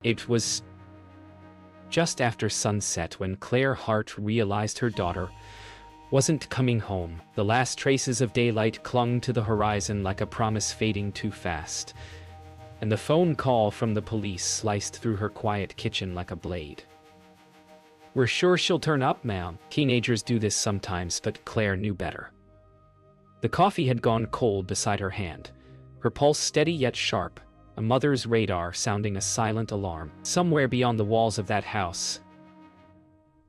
It was just after sunset when Claire Hart realized her daughter wasn't coming home. The last traces of daylight clung to the horizon like a promise fading too fast, and the phone call from the police sliced through her quiet kitchen like a blade. "We're sure she'll turn up, ma'am." Teenagers do this sometimes, but Claire knew better. The coffee had gone cold beside her hand, her pulse steady yet sharp, a mother's radar sounding a silent alarm. Somewhere beyond the walls of that house,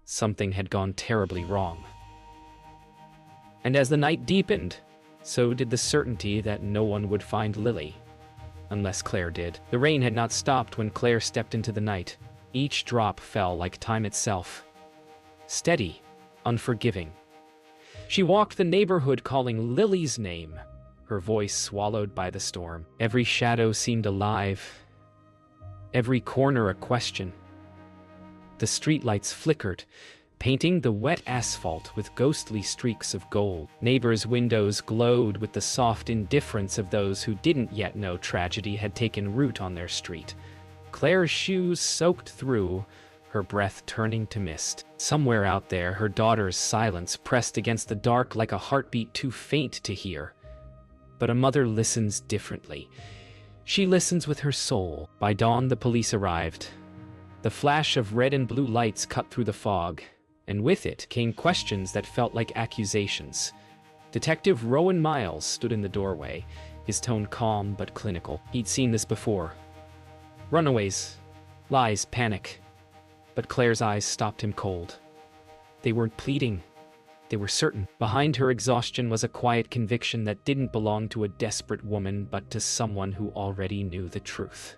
something had gone terribly wrong. And as the night deepened, so did the certainty that no one would find Lily. Unless Claire did. The rain had not stopped when Claire stepped into the night. Each drop fell like time itself. Steady, unforgiving. She walked the neighborhood calling Lily's name, her voice swallowed by the storm. Every shadow seemed alive, every corner a question. The streetlights flickered, painting the wet asphalt with ghostly streaks of gold. Neighbors' windows glowed with the soft indifference of those who didn't yet know tragedy had taken root on their street. Claire's shoes soaked through, her breath turning to mist. Somewhere out there, her daughter's silence pressed against the dark like a heartbeat too faint to hear. But a mother listens differently. She listens with her soul. By dawn, the police arrived. The flash of red and blue lights cut through the fog, and with it came questions that felt like accusations. Detective Rowan Miles stood in the doorway, his tone calm but clinical. He'd seen this before. Runaways, lies, panic. But Claire's eyes stopped him cold. They weren't pleading. They were certain. Behind her exhaustion was a quiet conviction that didn't belong to a desperate woman, but to someone who already knew the truth.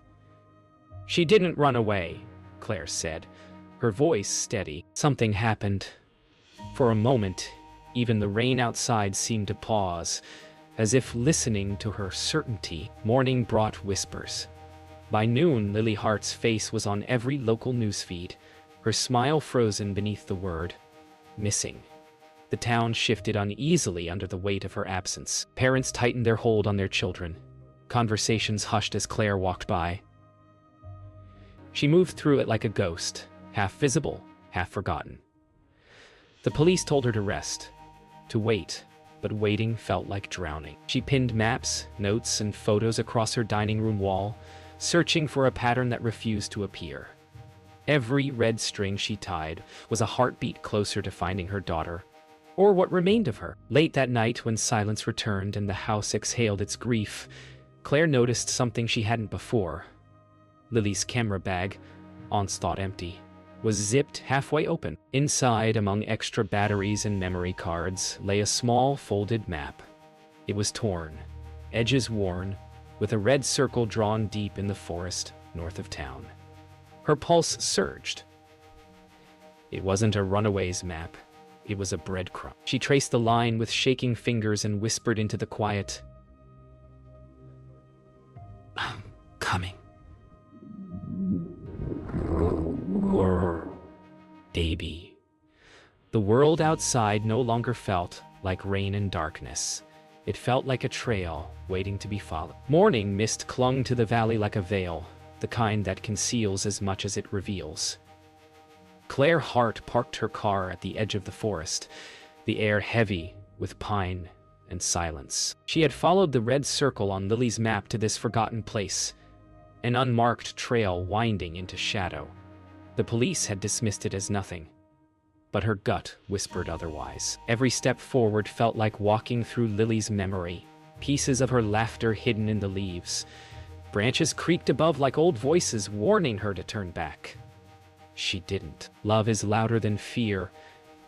"She didn't run away," Claire said, her voice steady. Something happened. For a moment, even the rain outside seemed to pause, as if listening to her certainty. Morning brought whispers. By noon, Lily Hart's face was on every local newsfeed, her smile frozen beneath the word, missing. The town shifted uneasily under the weight of her absence. Parents tightened their hold on their children. Conversations hushed as Claire walked by. She moved through it like a ghost, half visible, half forgotten. The police told her to rest, to wait, but waiting felt like drowning. She pinned maps, notes, and photos across her dining room wall, searching for a pattern that refused to appear. Every red string she tied was a heartbeat closer to finding her daughter, or what remained of her. Late that night, when silence returned and the house exhaled its grief, Claire noticed something she hadn't before. Lily's camera bag, once thought empty, was zipped halfway open. Inside, among extra batteries and memory cards, lay a small folded map. It was torn, edges worn, with a red circle drawn deep in the forest north of town. Her pulse surged. It wasn't a runaway's map. It was a breadcrumb. She traced the line with shaking fingers and whispered into the quiet, "I'm coming." Baby. The world outside no longer felt like rain and darkness. It felt like a trail waiting to be followed. Morning mist clung to the valley like a veil, the kind that conceals as much as it reveals. Claire Hart parked her car at the edge of the forest, the air heavy with pine and silence. She had followed the red circle on Lily's map to this forgotten place, an unmarked trail winding into shadow. The police had dismissed it as nothing, but her gut whispered otherwise. Every step forward felt like walking through Lily's memory, pieces of her laughter hidden in the leaves. Branches creaked above like old voices warning her to turn back. She didn't. Love is louder than fear,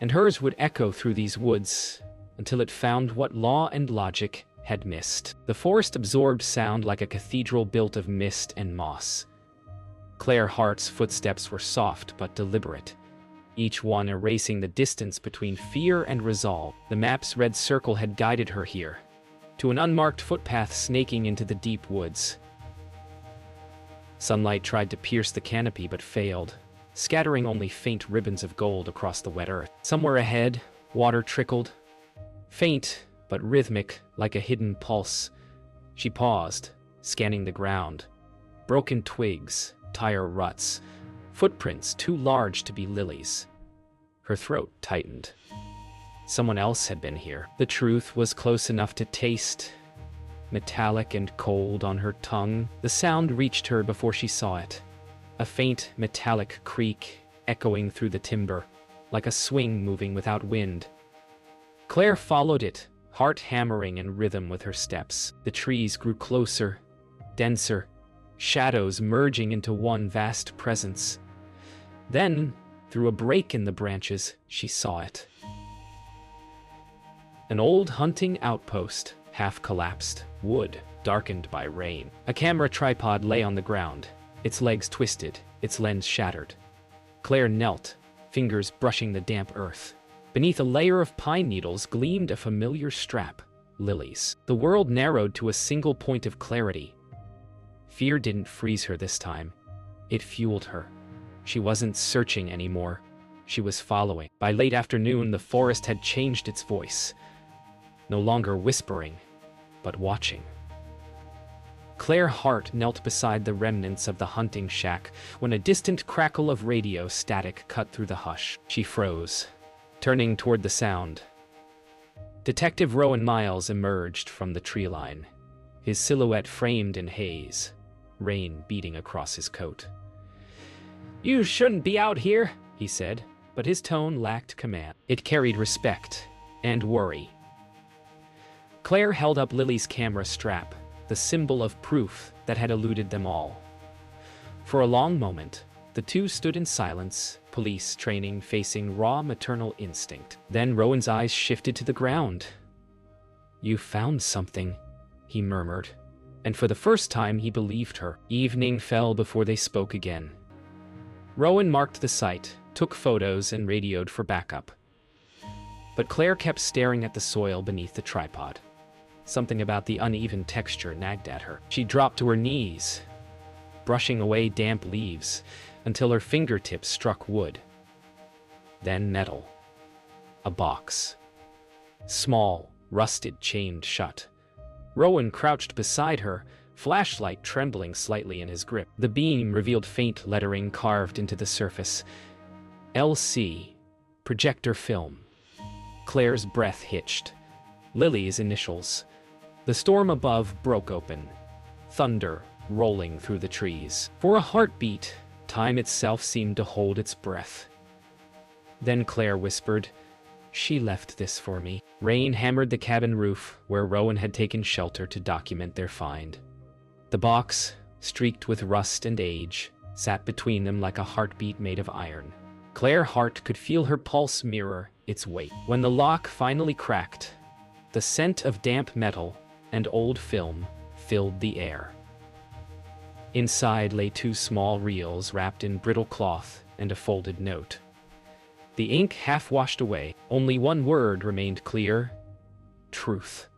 and hers would echo through these woods until it found what law and logic had missed. The forest absorbed sound like a cathedral built of mist and moss. Claire Hart's footsteps were soft but deliberate, each one erasing the distance between fear and resolve. The map's red circle had guided her here, to an unmarked footpath snaking into the deep woods. Sunlight tried to pierce the canopy but failed, scattering only faint ribbons of gold across the wet earth. Somewhere ahead, water trickled, faint but rhythmic like a hidden pulse. She paused, scanning the ground. Broken twigs, tire ruts, footprints too large to be Lily's. Her throat tightened. Someone else had been here. The truth was close enough to taste, metallic and cold on her tongue. The sound reached her before she saw it. A faint metallic creak echoing through the timber, like a swing moving without wind. Claire followed it, heart hammering in rhythm with her steps. The trees grew closer, denser, shadows merging into one vast presence. Then, through a break in the branches, she saw it. An old hunting outpost, half collapsed, wood darkened by rain. A camera tripod lay on the ground, its legs twisted, its lens shattered. Claire knelt, fingers brushing the damp earth. Beneath a layer of pine needles gleamed a familiar strap, Lily's. The world narrowed to a single point of clarity. Fear didn't freeze her this time. It fueled her. She wasn't searching anymore. She was following. By late afternoon, the forest had changed its voice. No longer whispering, but watching. Claire Hart knelt beside the remnants of the hunting shack when a distant crackle of radio static cut through the hush. She froze, turning toward the sound. Detective Rowan Miles emerged from the tree line, his silhouette framed in haze, rain beating across his coat. "You shouldn't be out here," he said, but his tone lacked command. It carried respect and worry. Claire held up Lily's camera strap, the symbol of proof that had eluded them all. For a long moment, the two stood in silence, police training facing raw maternal instinct. Then Rowan's eyes shifted to the ground. "You found something," he murmured, and for the first time he believed her. Evening fell before they spoke again. Rowan marked the site, took photos, and radioed for backup. But Claire kept staring at the soil beneath the tripod. Something about the uneven texture nagged at her. She dropped to her knees, brushing away damp leaves until her fingertips struck wood. Then metal. A box. Small, rusted, chained shut. Rowan crouched beside her, flashlight trembling slightly in his grip. The beam revealed faint lettering carved into the surface. LC. Projector film. Claire's breath hitched. Lily's initials. The storm above broke open. Thunder rolling through the trees. For a heartbeat, time itself seemed to hold its breath. Then Claire whispered, "She left this for me." Rain hammered the cabin roof, where Rowan had taken shelter to document their find. The box, streaked with rust and age, sat between them like a heartbeat made of iron. Claire Hart could feel her pulse mirror its weight. When the lock finally cracked, the scent of damp metal and old film filled the air. Inside lay two small reels wrapped in brittle cloth and a folded note. The ink half washed away. Only one word remained clear: truth.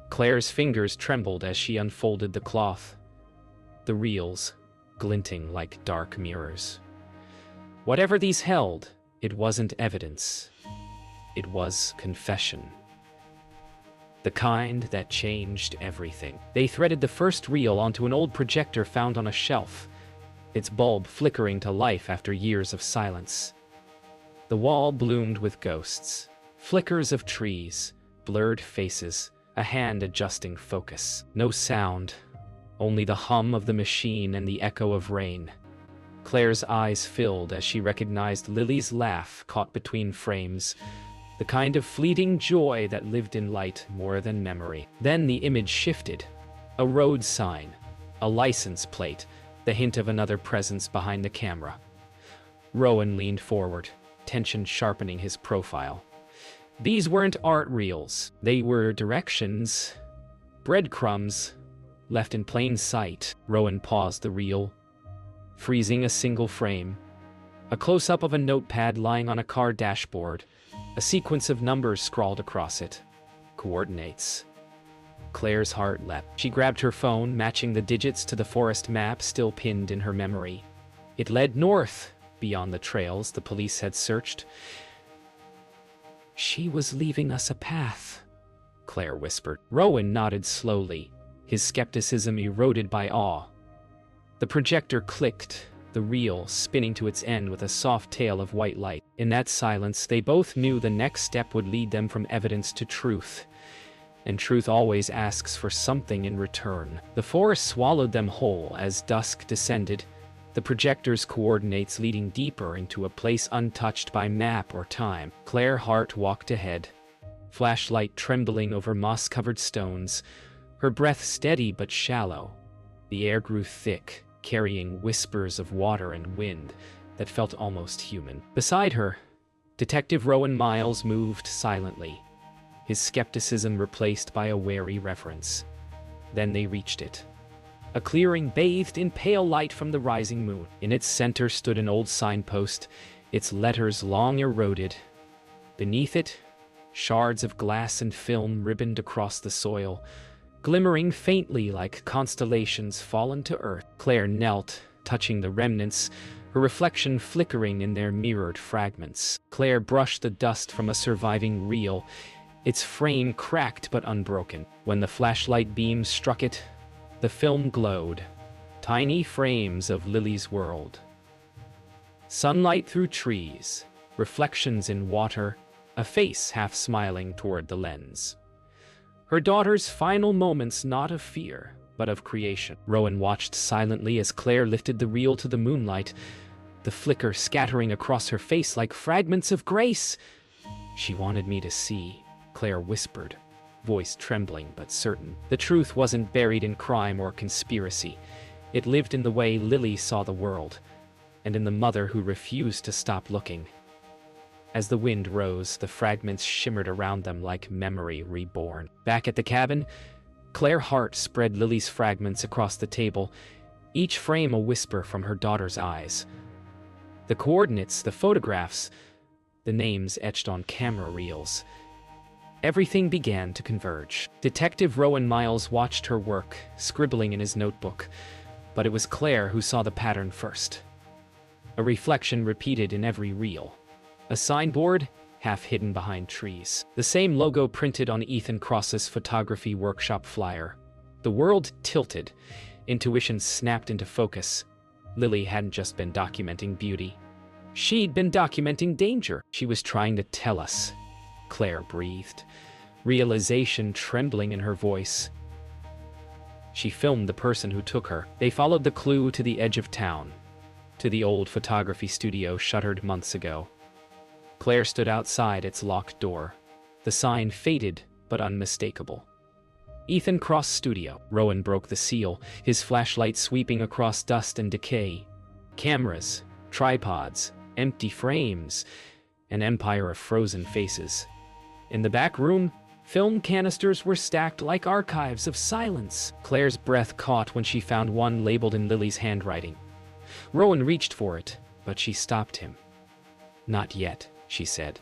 Claire's fingers trembled as she unfolded the cloth, the reels glinting like dark mirrors. Whatever these held, it wasn't evidence. It was confession. The kind that changed everything. They threaded the first reel onto an old projector found on a shelf, its bulb flickering to life after years of silence. The wall bloomed with ghosts, flickers of trees, blurred faces, a hand adjusting focus. No sound, only the hum of the machine and the echo of rain. Claire's eyes filled as she recognized Lily's laugh caught between frames, the kind of fleeting joy that lived in light more than memory. Then the image shifted. A road sign, a license plate, the hint of another presence behind the camera. Rowan leaned forward, tension sharpening his profile. These weren't art reels. They were directions, breadcrumbs, left in plain sight. Rowan paused the reel, freezing a single frame. A close-up of a notepad lying on a car dashboard, a sequence of numbers scrawled across it. Coordinates. Claire's heart leapt. She grabbed her phone, matching the digits to the forest map still pinned in her memory. It led north, beyond the trails the police had searched. "She was leaving us a path," Claire whispered. Rowan nodded slowly, his skepticism eroded by awe. The projector clicked, the reel spinning to its end with a soft tail of white light. In that silence, they both knew the next step would lead them from evidence to truth. And truth always asks for something in return. The forest swallowed them whole as dusk descended, the projector's coordinates leading deeper into a place untouched by map or time. Claire Hart walked ahead, flashlight trembling over moss-covered stones, her breath steady but shallow. The air grew thick, carrying whispers of water and wind that felt almost human. Beside her, Detective Rowan Miles moved silently, his skepticism replaced by a wary reverence. Then they reached it. A clearing bathed in pale light from the rising moon. In its center stood an old signpost, its letters long eroded. Beneath it, shards of glass and film ribboned across the soil, glimmering faintly like constellations fallen to earth. Claire knelt, touching the remnants, her reflection flickering in their mirrored fragments. Claire brushed the dust from a surviving reel, its frame cracked but unbroken. When the flashlight beam struck it, the film glowed, tiny frames of Lily's world. Sunlight through trees, reflections in water, a face half smiling toward the lens. Her daughter's final moments not of fear, but of creation. Rowan watched silently as Claire lifted the reel to the moonlight, the flicker scattering across her face like fragments of grace. "She wanted me to see," Claire whispered, voice trembling but certain. The truth wasn't buried in crime or conspiracy. It lived in the way Lily saw the world, and in the mother who refused to stop looking. As the wind rose, the fragments shimmered around them like memory reborn. Back at the cabin, Claire Hart spread Lily's fragments across the table, each frame a whisper from her daughter's eyes. The coordinates, the photographs, the names etched on camera reels. Everything began to converge. Detective Rowan Miles watched her work, scribbling in his notebook, but it was Claire who saw the pattern first. A reflection repeated in every reel. A signboard, half hidden behind trees. The same logo printed on Ethan Cross's photography workshop flyer. The world tilted. Intuition snapped into focus. Lily hadn't just been documenting beauty. She'd been documenting danger. She was trying to tell us. Claire breathed, realization trembling in her voice. She filmed the person who took her. They followed the clue to the edge of town, to the old photography studio shuttered months ago. Claire stood outside its locked door, the sign faded but unmistakable. Ethan Cross Studio. Rowan broke the seal, his flashlight sweeping across dust and decay. Cameras, tripods, empty frames, an empire of frozen faces. In the back room, film canisters were stacked like archives of silence. Claire's breath caught when she found one labeled in Lily's handwriting. Rowan reached for it, but she stopped him. "Not yet," she said.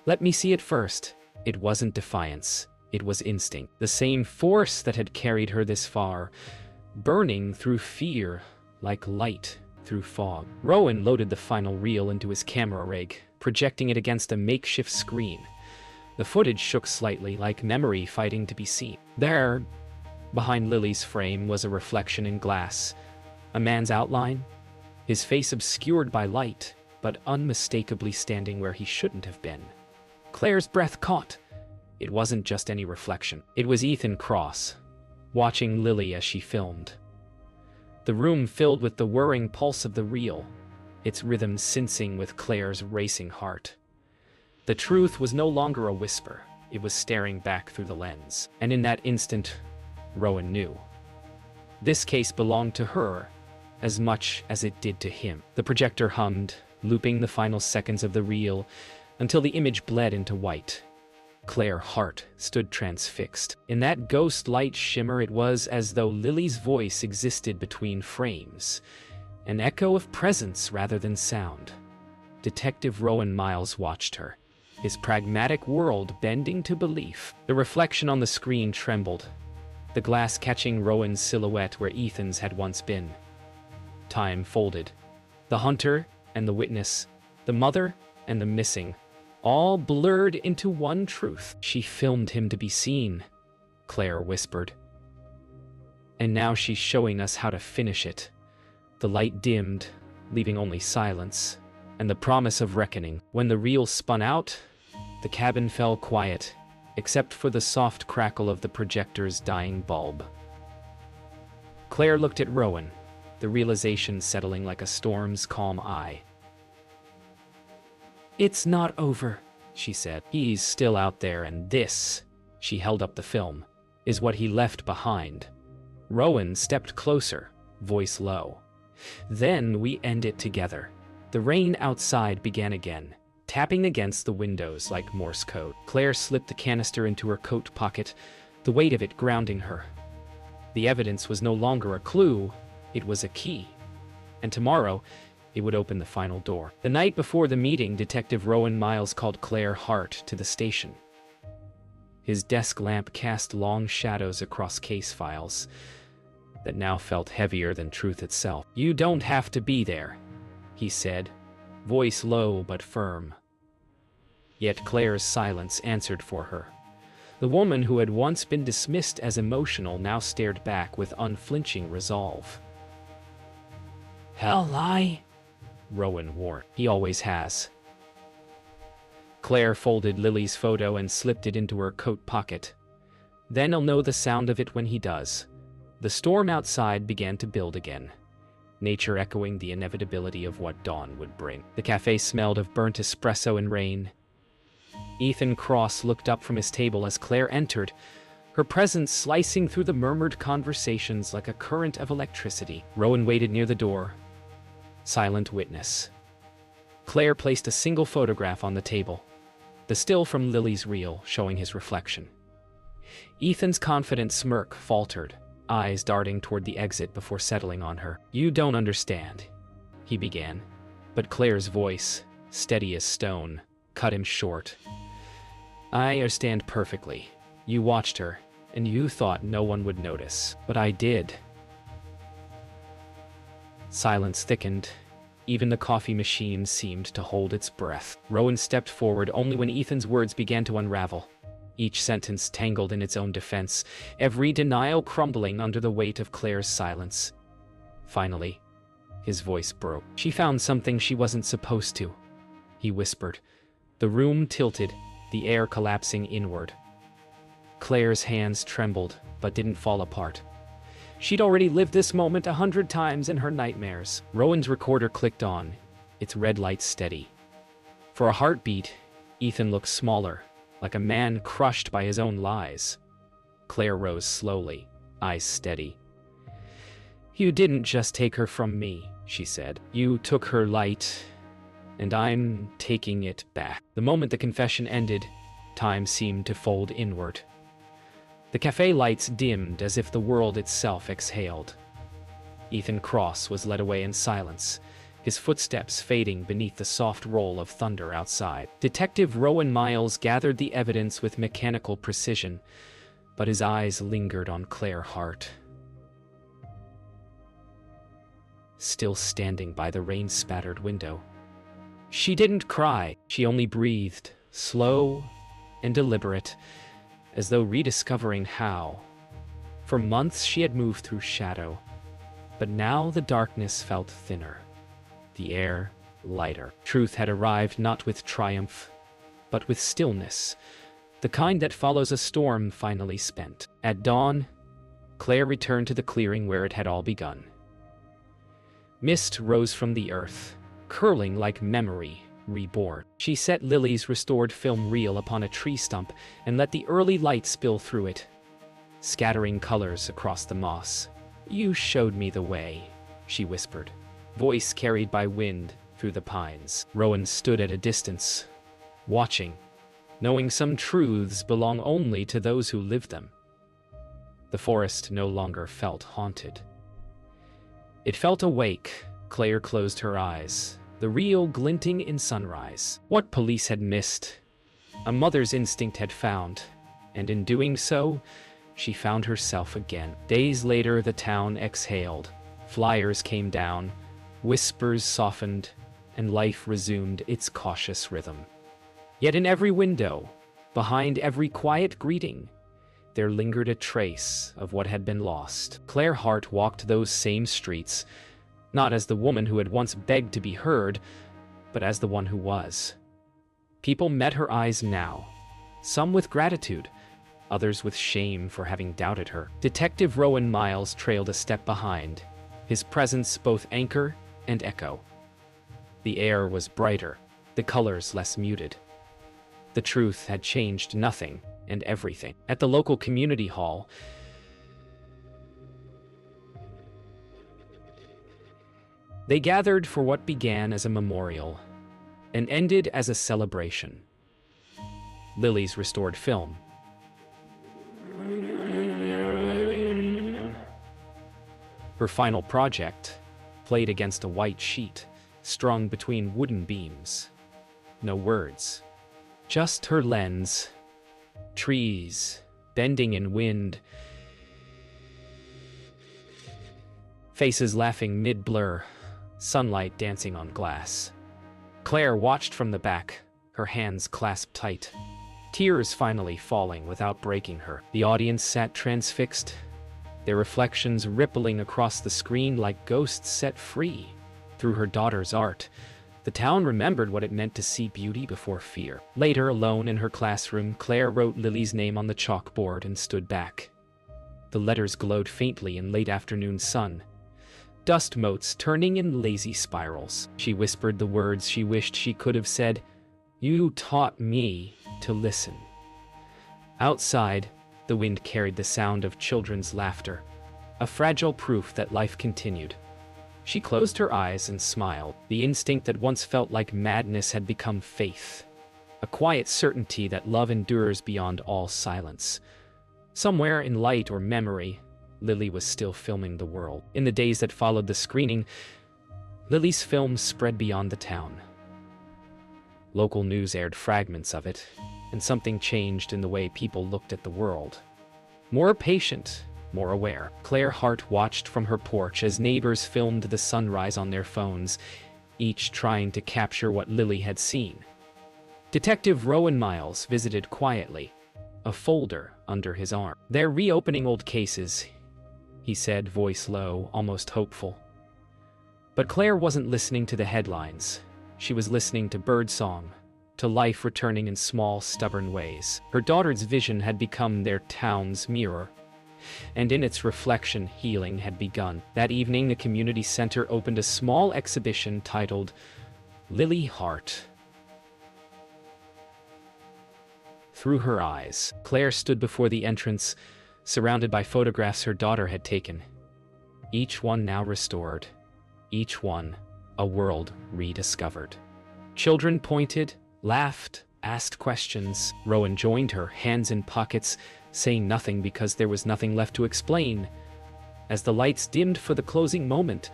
"Let me see it first." It wasn't defiance. It was instinct. The same force that had carried her this far, burning through fear like light through fog. Rowan loaded the final reel into his camera rig, projecting it against a makeshift screen. The footage shook slightly, like memory fighting to be seen. There, behind Lily's frame, was a reflection in glass. A man's outline, his face obscured by light, but unmistakably standing where he shouldn't have been. Claire's breath caught. It wasn't just any reflection. It was Ethan Cross, watching Lily as she filmed. The room filled with the whirring pulse of the reel, its rhythm syncing with Claire's racing heart. The truth was no longer a whisper. It was staring back through the lens. And in that instant, Rowan knew. This case belonged to her as much as it did to him. The projector hummed, looping the final seconds of the reel until the image bled into white. Claire Hart stood transfixed. In that ghost light shimmer, it was as though Lily's voice existed between frames, an echo of presence rather than sound. Detective Rowan Miles watched her, his pragmatic world bending to belief. The reflection on the screen trembled, the glass catching Rowan's silhouette where Ethan's had once been. Time folded. The hunter and the witness, the mother and the missing, all blurred into one truth. "She filmed him to be seen," Claire whispered. "And now she's showing us how to finish it." The light dimmed, leaving only silence, and the promise of reckoning. When the reel spun out, the cabin fell quiet, except for the soft crackle of the projector's dying bulb. Claire looked at Rowan, the realization settling like a storm's calm eye. "It's not over," she said. "He's still out there, and this," she held up the film, "is what he left behind." Rowan stepped closer, voice low. "Then we end it together." The rain outside began again, tapping against the windows like Morse code. Claire slipped the canister into her coat pocket, the weight of it grounding her. The evidence was no longer a clue, it was a key. And tomorrow, it would open the final door. The night before the meeting, Detective Rowan Miles called Claire Hart to the station. His desk lamp cast long shadows across case files that now felt heavier than truth itself. "You don't have to be there," he said, voice low but firm. Yet Claire's silence answered for her. The woman who had once been dismissed as emotional now stared back with unflinching resolve. "He'll lie," Rowan warned. "He always has." Claire folded Lily's photo and slipped it into her coat pocket. "Then I'll know the sound of it when he does." The storm outside began to build again, nature echoing the inevitability of what dawn would bring. The cafe smelled of burnt espresso and rain. Ethan Cross looked up from his table as Claire entered, her presence slicing through the murmured conversations like a current of electricity. Rowan waited near the door, silent witness. Claire placed a single photograph on the table, the still from Lily's reel showing his reflection. Ethan's confident smirk faltered, eyes darting toward the exit before settling on her. "You don't understand," he began, but Claire's voice, steady as stone, cut him short. "I understand perfectly. You watched her, and you thought no one would notice, but I did." Silence thickened. Even the coffee machine seemed to hold its breath. Rowan stepped forward only when Ethan's words began to unravel, each sentence tangled in its own defense, every denial crumbling under the weight of Claire's silence. Finally, his voice broke. "She found something she wasn't supposed to," he whispered. The room tilted, the air collapsing inward. Claire's hands trembled, but didn't fall apart. She'd already lived this moment 100 times in her nightmares. Rowan's recorder clicked on, its red light steady. For a heartbeat, Ethan looked smaller, like a man crushed by his own lies. Claire rose slowly, eyes steady. "You didn't just take her from me," she said. "You took her light, and I'm taking it back." The moment the confession ended, time seemed to fold inward. The cafe lights dimmed as if the world itself exhaled. Ethan Cross was led away in silence, his footsteps fading beneath the soft roll of thunder outside. Detective Rowan Miles gathered the evidence with mechanical precision, but his eyes lingered on Claire Hart. Still standing by the rain-spattered window. She didn't cry, she only breathed, slow and deliberate, as though rediscovering how. For months she had moved through shadow, but now the darkness felt thinner, the air lighter. Truth had arrived not with triumph, but with stillness, the kind that follows a storm finally spent. At dawn, Claire returned to the clearing where it had all begun. Mist rose from the earth, curling like memory reborn. She set Lily's restored film reel upon a tree stump and let the early light spill through it, scattering colors across the moss. "You showed me the way," she whispered, voice carried by wind through the pines. Rowan stood at a distance, watching, knowing some truths belong only to those who live them. The forest no longer felt haunted. It felt awake. Claire closed her eyes, the reel glinting in sunrise. What police had missed, a mother's instinct had found, and in doing so, she found herself again. Days later, the town exhaled. Flyers came down, whispers softened, and life resumed its cautious rhythm. Yet in every window, behind every quiet greeting, there lingered a trace of what had been lost. Claire Hart walked those same streets, not as the woman who had once begged to be heard, but as the one who was. People met her eyes now, some with gratitude, others with shame for having doubted her. Detective Rowan Miles trailed a step behind, his presence both anchor and echo. The air was brighter, the colors less muted. The truth had changed nothing and everything. At the local community hall, they gathered for what began as a memorial and ended as a celebration. Lily's restored film. Her final project, played against a white sheet, strung between wooden beams. No words, just her lens, trees bending in wind, faces laughing mid-blur, sunlight dancing on glass. Claire watched from the back, her hands clasped tight, tears finally falling without breaking her. The audience sat transfixed, their reflections rippling across the screen like ghosts set free. Through her daughter's art, the town remembered what it meant to see beauty before fear. Later, alone in her classroom, Claire wrote Lily's name on the chalkboard and stood back. The letters glowed faintly in late afternoon sun, dust motes turning in lazy spirals. She whispered the words she wished she could have said, "You taught me to listen." Outside, the wind carried the sound of children's laughter, a fragile proof that life continued. She closed her eyes and smiled. The instinct that once felt like madness had become faith, a quiet certainty that love endures beyond all silence. Somewhere in light or memory, Lily was still filming the world. In the days that followed the screening, Lily's film spread beyond the town. Local news aired fragments of it, and something changed in the way people looked at the world. More patient, more aware. Claire Hart watched from her porch as neighbors filmed the sunrise on their phones, each trying to capture what Lily had seen. Detective Rowan Miles visited quietly, a folder under his arm. "They're reopening old cases," he said, voice low, almost hopeful. But Claire wasn't listening to the headlines. She was listening to birdsong, to life returning in small, stubborn ways. Her daughter's vision had become their town's mirror, and in its reflection, healing had begun. That evening, the community center opened a small exhibition titled Lily Hart. Through her eyes, Claire stood before the entrance, surrounded by photographs her daughter had taken. Each one now restored. Each one a world rediscovered. Children pointed, laughed, asked questions. Rowan joined her, hands in pockets, saying nothing because there was nothing left to explain. As the lights dimmed for the closing moment,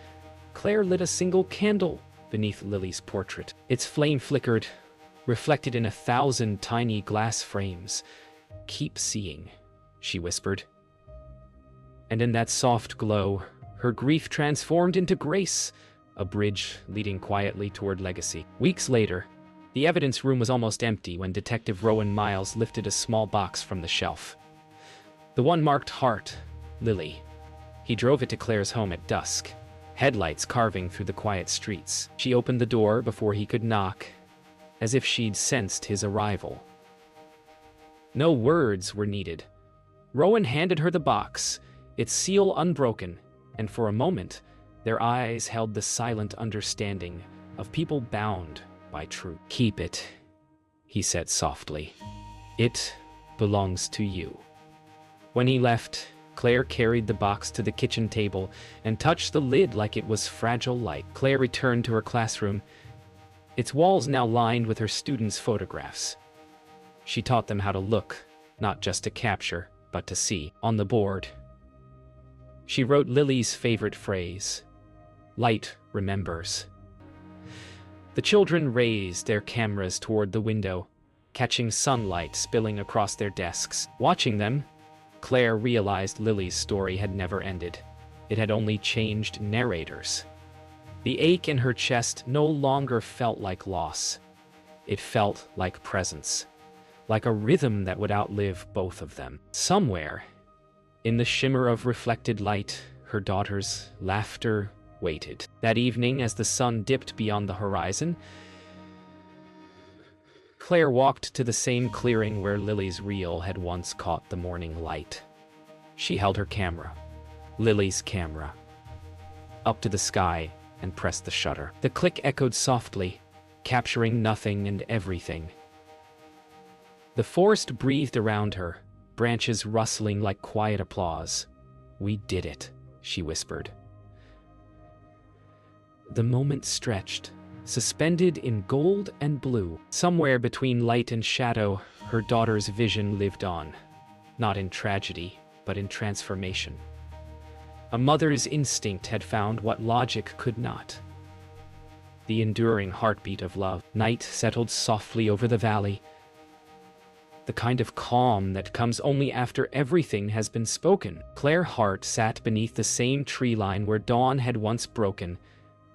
Claire lit a single candle beneath Lily's portrait. Its flame flickered, reflected in 1,000 tiny glass frames. "Keep seeing," she whispered. And in that soft glow, her grief transformed into grace, a bridge leading quietly toward legacy. Weeks later, the evidence room was almost empty when Detective Rowan Miles lifted a small box from the shelf. The one marked Hart, Lily. He drove it to Claire's home at dusk, headlights carving through the quiet streets. She opened the door before he could knock, as if she'd sensed his arrival. No words were needed. Rowan handed her the box, its seal unbroken, and for a moment, their eyes held the silent understanding of people bound by truth. "Keep it," he said softly. "It belongs to you." When he left, Claire carried the box to the kitchen table and touched the lid like it was fragile light. Claire returned to her classroom, its walls now lined with her students' photographs. She taught them how to look, not just to capture, but to see. On the board, she wrote Lily's favorite phrase, "Light remembers." The children raised their cameras toward the window, catching sunlight spilling across their desks. Watching them, Claire realized Lily's story had never ended. It had only changed narrators. The ache in her chest no longer felt like loss. It felt like presence, like a rhythm that would outlive both of them. Somewhere, in the shimmer of reflected light, her daughter's laughter waited. That evening, as the sun dipped beyond the horizon, Claire walked to the same clearing where Lily's reel had once caught the morning light. She held her camera, Lily's camera, up to the sky and pressed the shutter. The click echoed softly, capturing nothing and everything. The forest breathed around her, branches rustling like quiet applause. "We did it," she whispered. The moment stretched, suspended in gold and blue. Somewhere between light and shadow, her daughter's vision lived on, not in tragedy, but in transformation. A mother's instinct had found what logic could not. The enduring heartbeat of love. Night settled softly over the valley, the kind of calm that comes only after everything has been spoken. Claire Hart sat beneath the same tree line where dawn had once broken,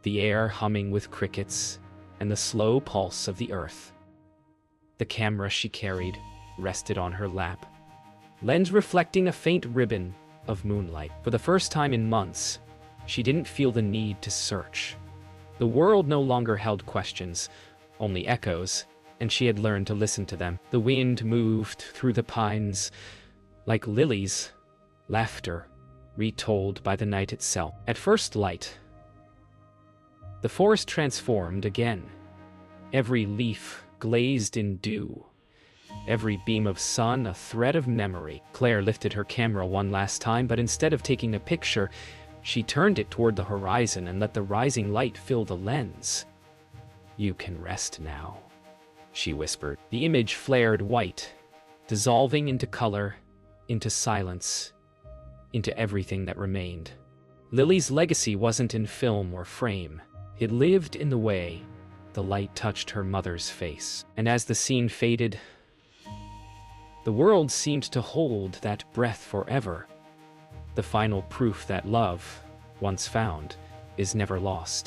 the air humming with crickets and the slow pulse of the earth. The camera she carried rested on her lap, lens reflecting a faint ribbon of moonlight. For the first time in months, she didn't feel the need to search. The world no longer held questions, only echoes, and she had learned to listen to them. The wind moved through the pines like Lily's laughter, retold by the night itself. At first light, the forest transformed again. Every leaf glazed in dew, every beam of sun a thread of memory. Claire lifted her camera one last time, but instead of taking a picture, she turned it toward the horizon and let the rising light fill the lens. "You can rest now," she whispered. The image flared white, dissolving into color, into silence, into everything that remained. Lily's legacy wasn't in film or frame. It lived in the way the light touched her mother's face. And as the scene faded, the world seemed to hold that breath forever. The final proof that love, once found, is never lost.